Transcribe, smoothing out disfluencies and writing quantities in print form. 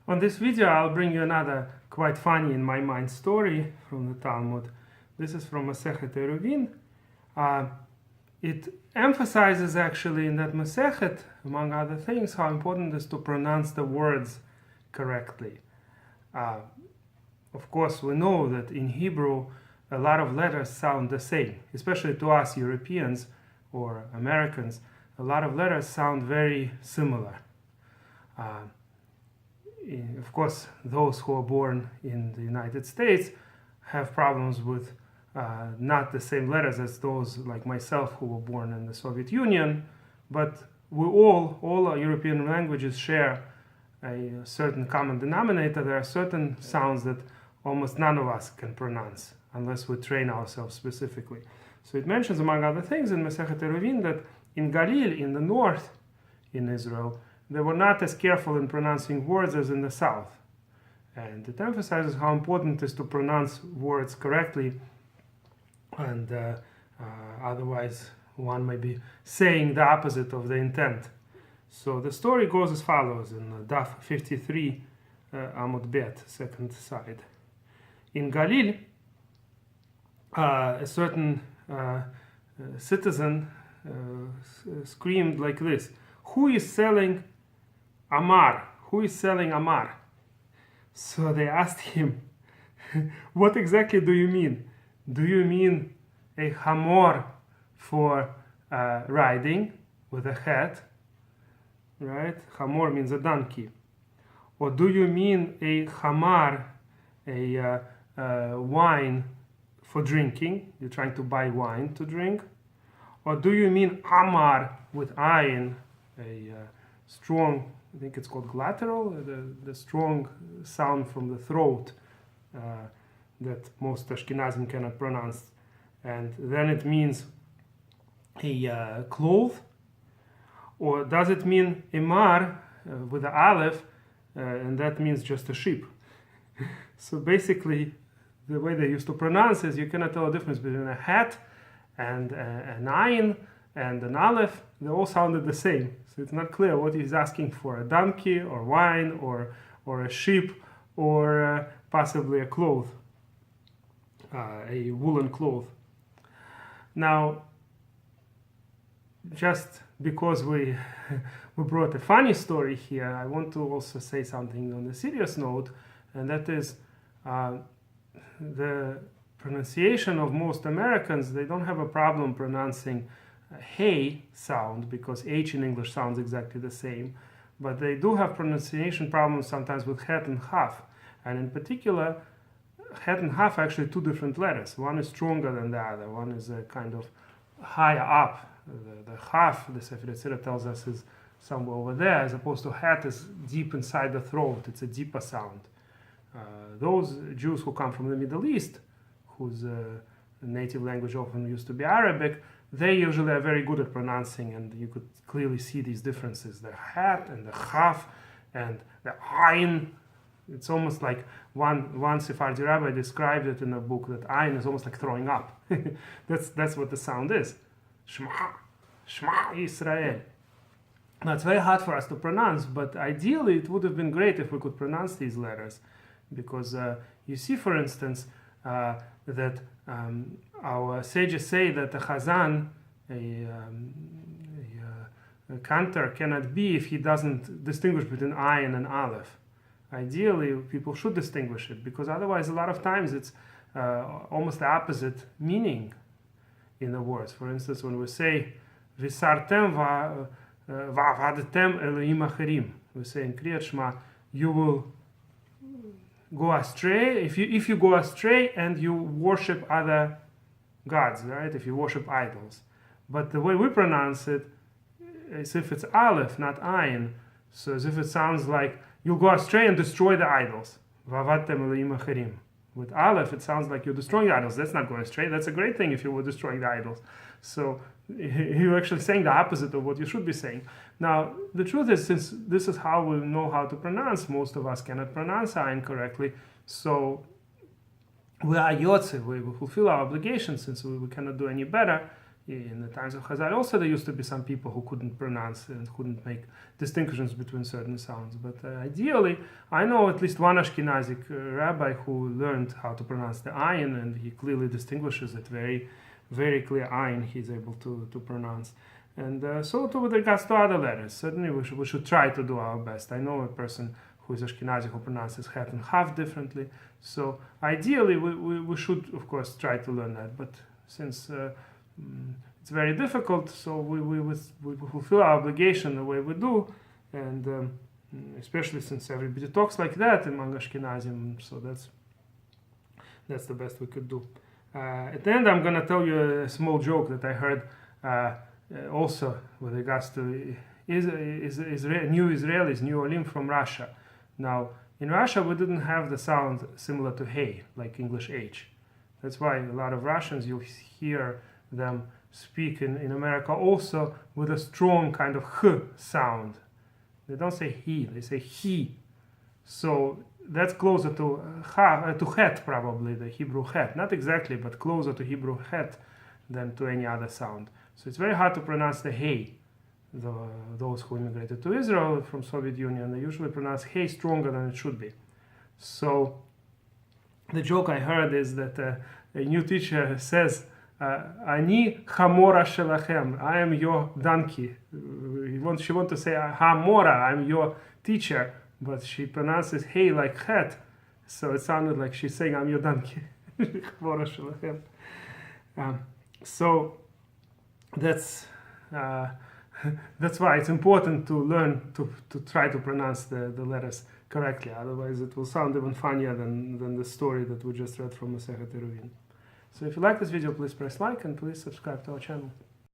On this video, I'll bring you another quite funny in my mind story from the Talmud. This is from Masechet Eruvin. It emphasizes actually in that Masechet, among other things, how important it is to pronounce the words correctly. Of course, we know that in Hebrew, a lot of letters sound the same, especially to us Europeans or Americans. A lot of letters sound very similar. Of course, those who are born in the United States have problems with not the same letters as those like myself who were born in the Soviet Union, but we all our European languages share a certain common denominator. There are certain sounds that almost none of us can pronounce unless we train ourselves specifically. So it mentions, among other things, in Masechet Eruvin that in Galil, in the north in Israel, they were not as careful in pronouncing words as in the south. And it emphasizes how important it is to pronounce words correctly, and otherwise one may be saying the opposite of the intent. So the story goes as follows in Daf 53, Amud Bet, second side. In Galil, a certain citizen screamed like this: "Who is selling Amar? Who is selling Amar?" So they asked him, "What exactly do you mean? Do you mean a hamor for riding with a hat, right? Hamor means a donkey. Or do you mean a hamar, a wine for drinking? You're trying to buy wine to drink. Or do you mean amar with ayin, a strong, I think it's called glatteral, the strong sound from the throat that most Ashkenazim cannot pronounce. And then it means a cloth. Or does it mean emar with the aleph, and that means just a sheep?" So basically, the way they used to pronounce is you cannot tell the difference between a hat and an ayin and an aleph. They all sounded the same. So it's not clear what he's asking for: a donkey or wine or a sheep or possibly a cloth, a woolen cloth. Now, just because we brought a funny story here, I want to also say something on a serious note, and that is the pronunciation of most Americans. They don't have a problem pronouncing hey sound, because H in English sounds exactly the same, but they do have pronunciation problems sometimes with het and haf, and in particular, het and haf are actually two different letters. One is stronger than the other. One is a kind of higher up. The haf, the Sefer Yetzirah tells us, is somewhere over there, as opposed to het is deep inside the throat. It's a deeper sound. Those Jews who come from the Middle East, whose native language often used to be Arabic, they usually are very good at pronouncing, and you could clearly see these differences: the het and the haf and the ayin. It's almost like one Sephardi rabbi described it in a book that ayin is almost like throwing up. That's what the sound is. Shema, Shema Yisrael. Now it's very hard for us to pronounce, but ideally it would have been great if we could pronounce these letters, because you see, for instance, that our sages say that a chazan, a cantor, cannot be if he doesn't distinguish between ayin and aleph. Ideally, people should distinguish it, because otherwise, a lot of times it's almost the opposite meaning in the words. For instance, when we say "Visartem va'avadtem Elohim acherim," we say in Kriyat Shema, you will go astray if you go astray and you worship other gods, right? If you worship idols. But the way we pronounce it is if it's aleph, not ayin. So as if it sounds like you'll go astray and destroy the idols. Va'avadtem Elohim acherim. With aleph, it sounds like you're destroying the idols. That's not going astray. That's a great thing if you were destroying the idols. So you're actually saying the opposite of what you should be saying. Now, the truth is, since this is how we know how to pronounce, most of us cannot pronounce ayin correctly. So we are yotze. We fulfill our obligations, since we cannot do any better. in the times of Chazal. Also, there used to be some people who couldn't pronounce and couldn't make distinctions between certain sounds. But ideally, I know at least one Ashkenazic rabbi who learned how to pronounce the ayin, and he clearly distinguishes it. Very, very clear ayin he's able to pronounce. And so too with regards to other letters. Certainly we should try to do our best. I know a person who is Ashkenazi who pronounces het and half differently. So ideally we should, of course, try to learn that. But since it's very difficult, so we fulfill our obligation the way we do, and especially since everybody talks like that among Ashkenazim, so that's the best we could do. At the end, I'm going to tell you a small joke that I heard also with regards to new Israelis, new Olim from Russia. Now, in Russia, we didn't have the sound similar to hey, like English H. That's why a lot of Russians, you'll hear them speak in America also with a strong kind of h sound. They don't say he, they say he. So that's closer to het, probably, the Hebrew het. Not exactly, but closer to Hebrew het than to any other sound. So it's very hard to pronounce the hey. Those who immigrated to Israel from Soviet Union, they usually pronounce hey stronger than it should be. So the joke I heard is that a new teacher says, Ani hamora shelachem, I am your donkey. She wants to say hamora, I'm your teacher, but she pronounces hey like het, so it sounded like she's saying I'm your donkey. Hamora shelachem. So that's why it's important to learn to try to pronounce the letters correctly. Otherwise, it will sound even funnier than the story that we just read from Masechet Eruvin. So if you like this video, please press like and please subscribe to our channel.